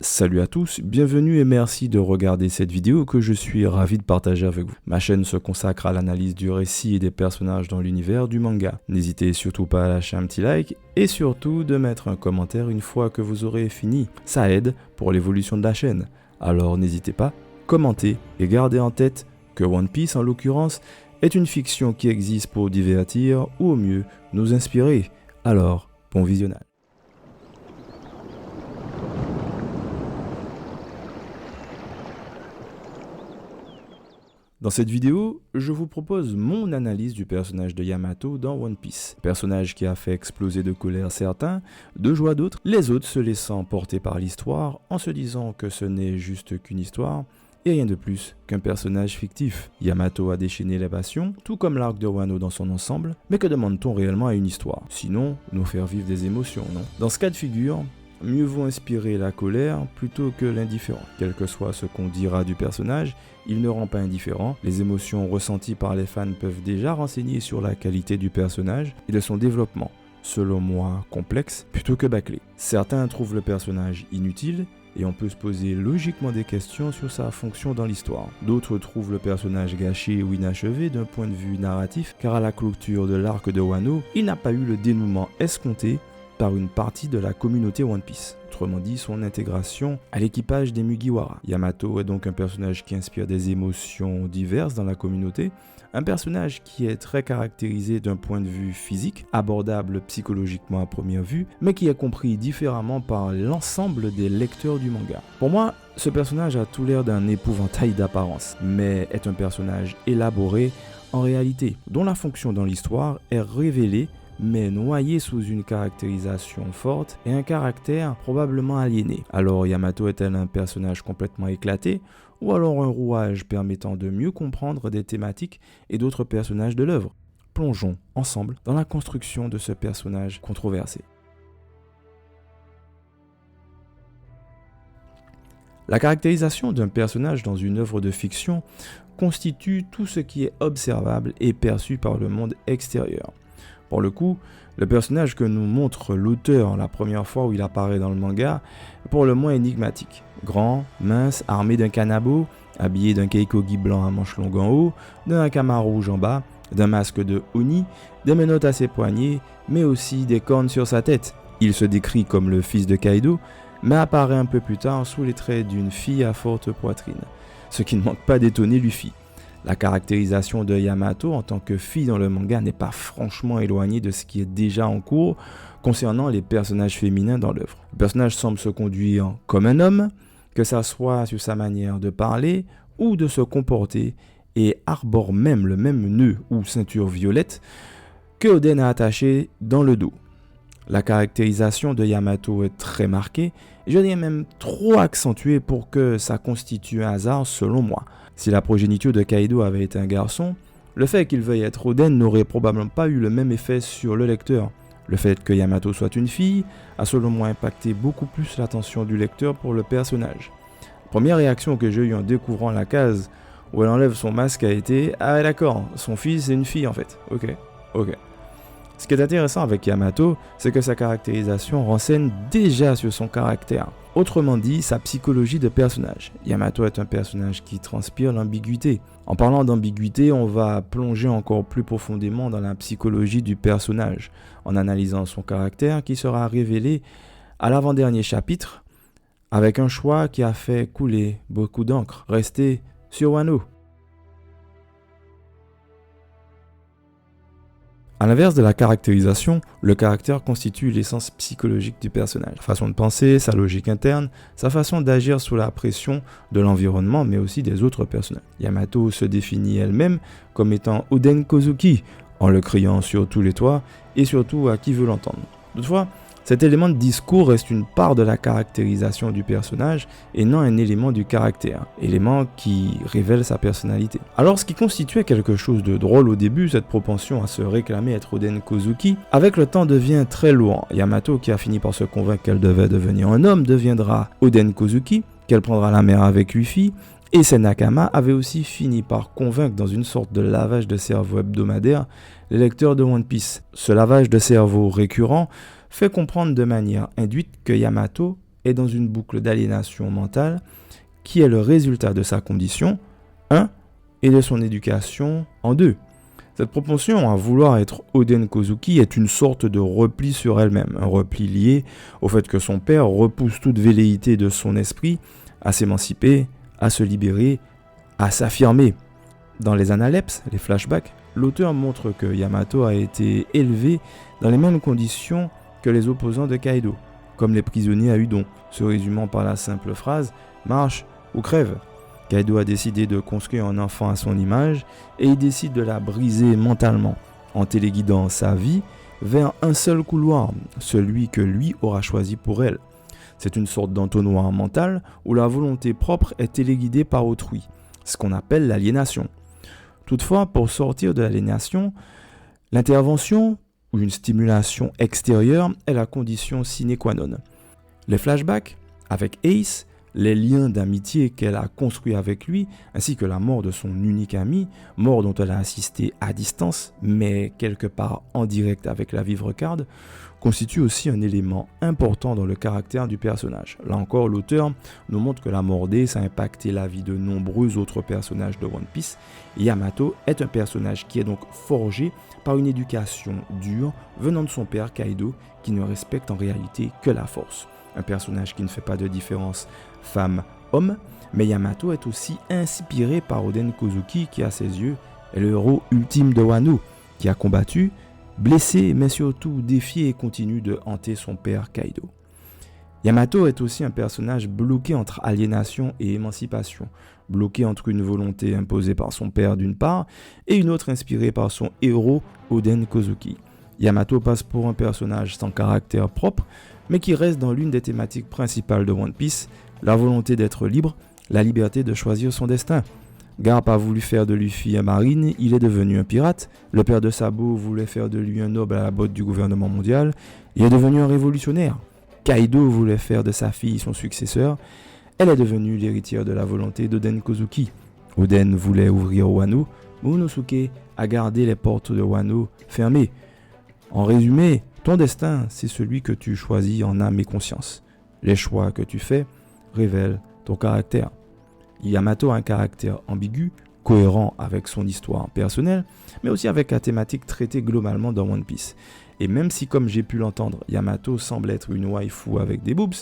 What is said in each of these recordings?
Salut à tous, bienvenue et merci de regarder cette vidéo que je suis ravi de partager avec vous. Ma chaîne se consacre à l'analyse du récit et des personnages dans l'univers du manga. N'hésitez surtout pas à lâcher un petit like et surtout de mettre un commentaire une fois que vous aurez fini. Ça aide pour l'évolution de la chaîne. Alors n'hésitez pas, commentez et gardez en tête que One Piece en l'occurrence est une fiction qui existe pour divertir ou au mieux nous inspirer. Alors, bon visionnage. Dans cette vidéo, je vous propose mon analyse du personnage de Yamato dans One Piece. Personnage qui a fait exploser de colère certains, de joie d'autres, les autres se laissant porter par l'histoire en se disant que ce n'est juste qu'une histoire et rien de plus qu'un personnage fictif. Yamato a déchaîné les passions, tout comme l'arc de Wano dans son ensemble, mais que demande-t-on réellement à une histoire? Sinon, nous faire vivre des émotions, non? Dans ce cas de figure, mieux vaut inspirer la colère plutôt que l'indifférent. Quel que soit ce qu'on dira du personnage, il ne rend pas indifférent. Les émotions ressenties par les fans peuvent déjà renseigner sur la qualité du personnage et de son développement, selon moi complexe plutôt que bâclé. Certains trouvent le personnage inutile et on peut se poser logiquement des questions sur sa fonction dans l'histoire. D'autres trouvent le personnage gâché ou inachevé d'un point de vue narratif car à la clôture de l'arc de Wano, il n'a pas eu le dénouement escompté par une partie de la communauté One Piece, autrement dit son intégration à l'équipage des Mugiwara. Yamato est donc un personnage qui inspire des émotions diverses dans la communauté, un personnage qui est très caractérisé d'un point de vue physique, abordable psychologiquement à première vue, mais qui est compris différemment par l'ensemble des lecteurs du manga. Pour moi, ce personnage a tout l'air d'un épouvantail d'apparence, mais est un personnage élaboré en réalité, dont la fonction dans l'histoire est révélée mais noyé sous une caractérisation forte et un caractère probablement aliéné. Alors Yamato est-elle un personnage complètement éclaté ou alors un rouage permettant de mieux comprendre des thématiques et d'autres personnages de l'œuvre? Plongeons ensemble dans la construction de ce personnage controversé. La caractérisation d'un personnage dans une œuvre de fiction constitue tout ce qui est observable et perçu par le monde extérieur. Pour le coup, le personnage que nous montre l'auteur la première fois où il apparaît dans le manga est pour le moins énigmatique. Grand, mince, armé d'un kanabo, habillé d'un keikogi blanc à manches longues en haut, d'un hakama rouge en bas, d'un masque de oni, des menottes à ses poignets, mais aussi des cornes sur sa tête. Il se décrit comme le fils de Kaido, mais apparaît un peu plus tard sous les traits d'une fille à forte poitrine, ce qui ne manque pas d'étonner Luffy. La caractérisation de Yamato en tant que fille dans le manga n'est pas franchement éloignée de ce qui est déjà en cours concernant les personnages féminins dans l'œuvre. Le personnage semble se conduire comme un homme, que ça soit sur sa manière de parler ou de se comporter, et arbore même le même nœud ou ceinture violette que Oden a attaché dans le dos. La caractérisation de Yamato est très marquée, et je dirais même trop accentuée pour que ça constitue un hasard selon moi. Si la progéniture de Kaido avait été un garçon, le fait qu'il veuille être Oden n'aurait probablement pas eu le même effet sur le lecteur. Le fait que Yamato soit une fille a selon moi impacté beaucoup plus l'attention du lecteur pour le personnage. La première réaction que j'ai eue en découvrant la case où elle enlève son masque a été « Ah d'accord, son fils c'est une fille en fait, ok. » Ce qui est intéressant avec Yamato, c'est que sa caractérisation renseigne déjà sur son caractère. Autrement dit, sa psychologie de personnage. Yamato est un personnage qui transpire l'ambiguïté. En parlant d'ambiguïté, on va plonger encore plus profondément dans la psychologie du personnage, en analysant son caractère qui sera révélé à l'avant-dernier chapitre, avec un choix qui a fait couler beaucoup d'encre. Restez sur Wano. A l'inverse de la caractérisation, le caractère constitue l'essence psychologique du personnage. Sa façon de penser, sa logique interne, sa façon d'agir sous la pression de l'environnement, mais aussi des autres personnages. Yamato se définit elle-même comme étant Oden Kozuki, en le criant sur tous les toits et surtout à qui veut l'entendre. Toutefois, cet élément de discours reste une part de la caractérisation du personnage et non un élément du caractère, élément qui révèle sa personnalité. Alors ce qui constituait quelque chose de drôle au début, cette propension à se réclamer être Oden Kozuki, avec le temps devient très lourd. Yamato, qui a fini par se convaincre qu'elle devait devenir un homme, deviendra Oden Kozuki, qu'elle prendra la mer avec Luffy, et ses Nakama avaient aussi fini par convaincre dans une sorte de lavage de cerveau hebdomadaire les lecteurs de One Piece. Ce lavage de cerveau récurrent fait comprendre de manière induite que Yamato est dans une boucle d'aliénation mentale qui est le résultat de sa condition, 1, et de son éducation, en 2. Cette propension à vouloir être Oden Kozuki est une sorte de repli sur elle-même, un repli lié au fait que son père repousse toute velléité de son esprit à s'émanciper, à se libérer, à s'affirmer. Dans les analepses, les flashbacks, l'auteur montre que Yamato a été élevé dans les mêmes conditions que les opposants de Kaido, comme les prisonniers à Udon, se résumant par la simple phrase « marche ou crève ». Kaido a décidé de construire un enfant à son image et il décide de la briser mentalement en téléguidant sa vie vers un seul couloir, celui que lui aura choisi pour elle. C'est une sorte d'entonnoir mental où la volonté propre est téléguidée par autrui, ce qu'on appelle l'aliénation. Toutefois, pour sortir de l'aliénation, l'intervention ou une stimulation extérieure est la condition sine qua non. Les flashbacks avec Ace, les liens d'amitié qu'elle a construits avec lui, ainsi que la mort de son unique ami, mort dont elle a assisté à distance, mais quelque part en direct avec la Vivre-Card, constituent aussi un élément important dans le caractère du personnage. Là encore, l'auteur nous montre que la mort d'Ace a impacté la vie de nombreux autres personnages de One Piece. Yamato est un personnage qui est donc forgé par une éducation dure venant de son père Kaido, qui ne respecte en réalité que la force. Un personnage qui ne fait pas de différence femme-homme, mais Yamato est aussi inspiré par Oden Kozuki qui, à ses yeux, est le héros ultime de Wano, qui a combattu, blessé, mais surtout défié et continue de hanter son père Kaido. Yamato est aussi un personnage bloqué entre aliénation et émancipation, bloqué entre une volonté imposée par son père d'une part et une autre inspirée par son héros Oden Kozuki. Yamato passe pour un personnage sans caractère propre, mais qui reste dans l'une des thématiques principales de One Piece, la volonté d'être libre, la liberté de choisir son destin. Garp a voulu faire de Luffy un marine, il est devenu un pirate. Le père de Sabo voulait faire de lui un noble à la botte du gouvernement mondial, il est devenu un révolutionnaire. Kaido voulait faire de sa fille son successeur, elle est devenue l'héritière de la volonté d'Oden Kozuki. Oden voulait ouvrir Wano, Momonosuke a gardé les portes de Wano fermées. En résumé, ton destin, c'est celui que tu choisis en âme et conscience. Les choix que tu fais révèlent ton caractère. Yamato a un caractère ambigu, cohérent avec son histoire personnelle, mais aussi avec la thématique traitée globalement dans One Piece. Et même si, comme j'ai pu l'entendre, Yamato semble être une waifu avec des boobs,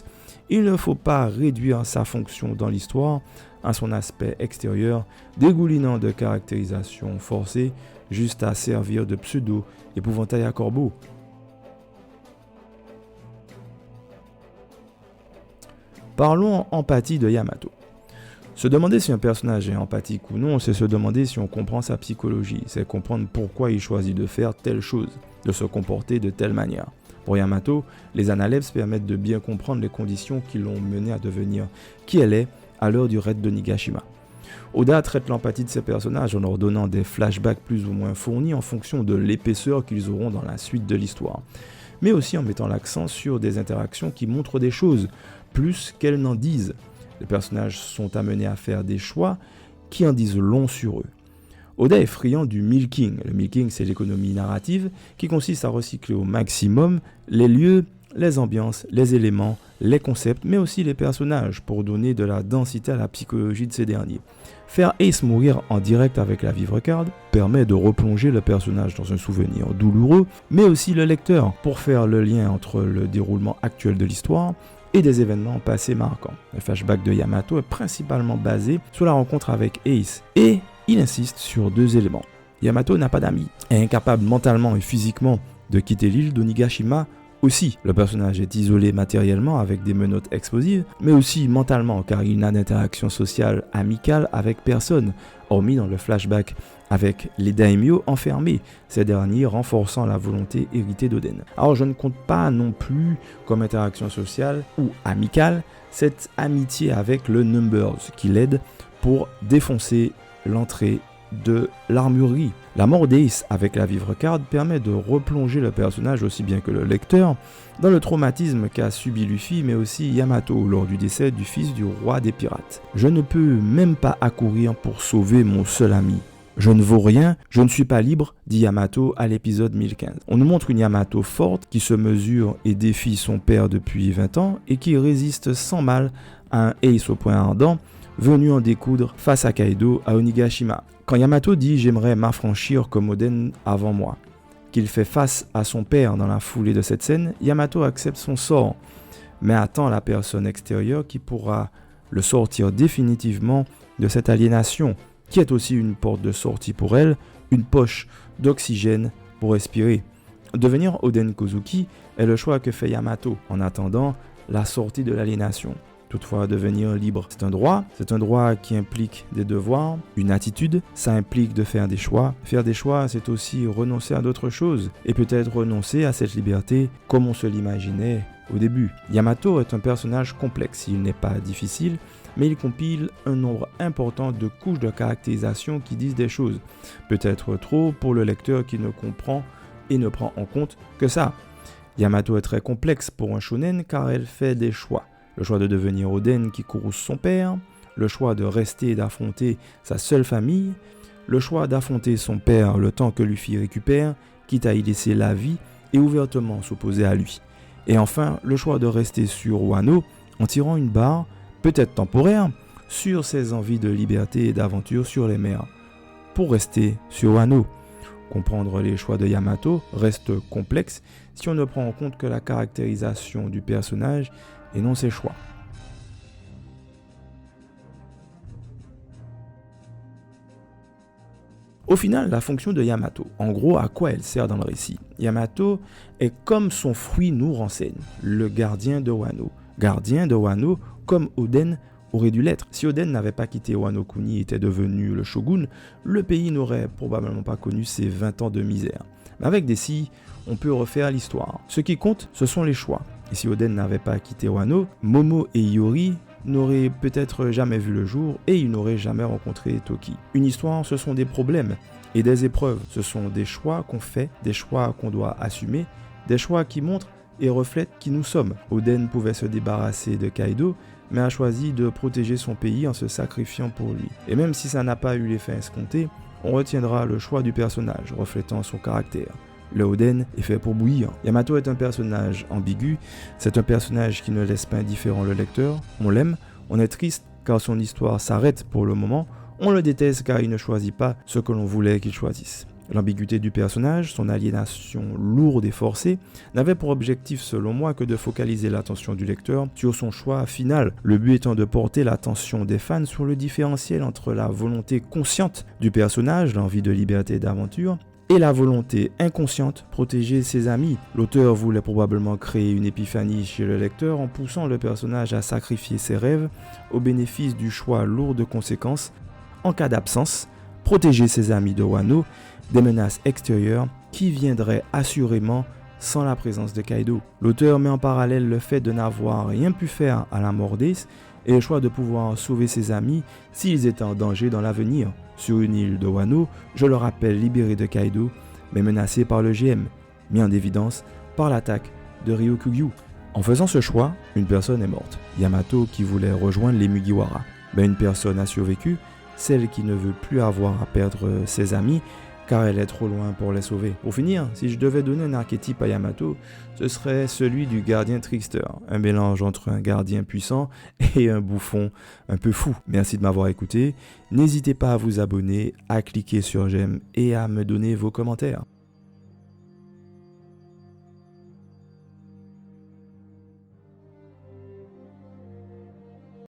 il ne faut pas réduire sa fonction dans l'histoire à son aspect extérieur, dégoulinant de caractérisation forcée, juste à servir de pseudo-épouvantail à corbeau. Parlons empathie de Yamato. Se demander si un personnage est empathique ou non, c'est se demander si on comprend sa psychologie, c'est comprendre pourquoi il choisit de faire telle chose, de se comporter de telle manière. Pour Yamato, les analepses permettent de bien comprendre les conditions qui l'ont mené à devenir qui elle est à l'heure du raid de Nigashima. Oda traite l'empathie de ses personnages en leur donnant des flashbacks plus ou moins fournis en fonction de l'épaisseur qu'ils auront dans la suite de l'histoire, mais aussi en mettant l'accent sur des interactions qui montrent des choses, plus qu'elles n'en disent. Les personnages sont amenés à faire des choix qui en disent long sur eux. Oda est friand du milking. Le milking, c'est l'économie narrative qui consiste à recycler au maximum les lieux, les ambiances, les éléments, les concepts, mais aussi les personnages pour donner de la densité à la psychologie de ces derniers. Faire Ace mourir en direct avec la Vivre-Card permet de replonger le personnage dans un souvenir douloureux, mais aussi le lecteur pour faire le lien entre le déroulement actuel de l'histoire et des événements passés marquants. Le flashback de Yamato est principalement basé sur la rencontre avec Ace, et il insiste sur deux éléments. Yamato n'a pas d'amis, est incapable mentalement et physiquement de quitter l'île d'Onigashima aussi. Le personnage est isolé matériellement avec des menottes explosives, mais aussi mentalement car il n'a d'interaction sociale amicale avec personne, hormis dans le flashback avec les daimyo enfermés, ces derniers renforçant la volonté héritée d'Oden. Alors je ne compte pas non plus comme interaction sociale ou amicale cette amitié avec le Numbers qui l'aide pour défoncer l'entrée de l'armurerie. La mort d'Ace avec la Vivre-Card permet de replonger le personnage aussi bien que le lecteur dans le traumatisme qu'a subi Luffy mais aussi Yamato lors du décès du fils du roi des pirates. Je ne peux même pas accourir pour sauver mon seul ami, Je ne vaux rien, je ne suis pas libre, dit Yamato à l'épisode 1015. On nous montre une Yamato forte qui se mesure et défie son père depuis 20 ans et qui résiste sans mal à un Ace au poing ardent venu en découdre face à Kaido à Onigashima. Quand Yamato dit « j'aimerais m'affranchir comme Oden avant moi », qu'il fait face à son père dans la foulée de cette scène, Yamato accepte son sort, mais attend la personne extérieure qui pourra le sortir définitivement de cette aliénation, qui est aussi une porte de sortie pour elle, une poche d'oxygène pour respirer. Devenir Oden Kozuki est le choix que fait Yamato en attendant la sortie de l'aliénation. Toutefois, devenir libre, c'est un droit qui implique des devoirs, une attitude, ça implique de faire des choix. Faire des choix, c'est aussi renoncer à d'autres choses, et peut-être renoncer à cette liberté comme on se l'imaginait au début. Yamato est un personnage complexe, il n'est pas difficile, mais il compile un nombre important de couches de caractérisation qui disent des choses. Peut-être trop pour le lecteur qui ne comprend et ne prend en compte que ça. Yamato est très complexe pour un shonen car elle fait des choix. Le choix de devenir Oden qui courrouce son père, le choix de rester et d'affronter sa seule famille, le choix d'affronter son père le temps que Luffy récupère, quitte à y laisser la vie et ouvertement s'opposer à lui. Et enfin, le choix de rester sur Wano en tirant une barre, peut-être temporaire, sur ses envies de liberté et d'aventure sur les mers, pour rester sur Wano. Comprendre les choix de Yamato reste complexe si on ne prend en compte que la caractérisation du personnage et non ses choix. Au final, la fonction de Yamato, en gros, à quoi elle sert dans le récit? Yamato est comme son fruit nous renseigne, le gardien de Wano. Gardien de Wano comme Oden aurait dû l'être. Si Oden n'avait pas quitté Wano Kuni et était devenu le shogun, le pays n'aurait probablement pas connu ses 20 ans de misère. Mais avec des si, on peut refaire l'histoire. Ce qui compte, ce sont les choix. Et si Oden n'avait pas quitté Wano, Momo et Iori n'auraient peut-être jamais vu le jour et ils n'auraient jamais rencontré Toki. Une histoire, ce sont des problèmes et des épreuves. Ce sont des choix qu'on fait, des choix qu'on doit assumer, des choix qui montrent et reflètent qui nous sommes. Oden pouvait se débarrasser de Kaido, mais a choisi de protéger son pays en se sacrifiant pour lui. Et même si ça n'a pas eu l'effet escompté, on retiendra le choix du personnage, reflétant son caractère. Le Oden est fait pour bouillir. Yamato est un personnage ambigu, c'est un personnage qui ne laisse pas indifférent le lecteur. On l'aime, on est triste car son histoire s'arrête pour le moment, on le déteste car il ne choisit pas ce que l'on voulait qu'il choisisse. L'ambiguïté du personnage, son aliénation lourde et forcée, n'avait pour objectif selon moi que de focaliser l'attention du lecteur sur son choix final, le but étant de porter l'attention des fans sur le différentiel entre la volonté consciente du personnage, l'envie de liberté et d'aventure, et la volonté inconsciente, protéger ses amis. L'auteur voulait probablement créer une épiphanie chez le lecteur en poussant le personnage à sacrifier ses rêves au bénéfice du choix lourd de conséquences. En cas d'absence, protéger ses amis de Wano des menaces extérieures qui viendraient assurément sans la présence de Kaido. L'auteur met en parallèle le fait de n'avoir rien pu faire à la mort d'Ace et le choix de pouvoir sauver ses amis s'ils étaient en danger dans l'avenir. Sur une île de Wano, je le rappelle libéré de Kaido, mais menacé par le GM, mis en évidence par l'attaque de Ryokugyu. En faisant ce choix, une personne est morte. Yamato qui voulait rejoindre les Mugiwara. Mais une personne a survécu, celle qui ne veut plus avoir à perdre ses amis, car elle est trop loin pour les sauver. Pour finir, si je devais donner un archétype à Yamato, ce serait celui du gardien trickster, un mélange entre un gardien puissant et un bouffon un peu fou. Merci de m'avoir écouté, n'hésitez pas à vous abonner, à cliquer sur j'aime et à me donner vos commentaires.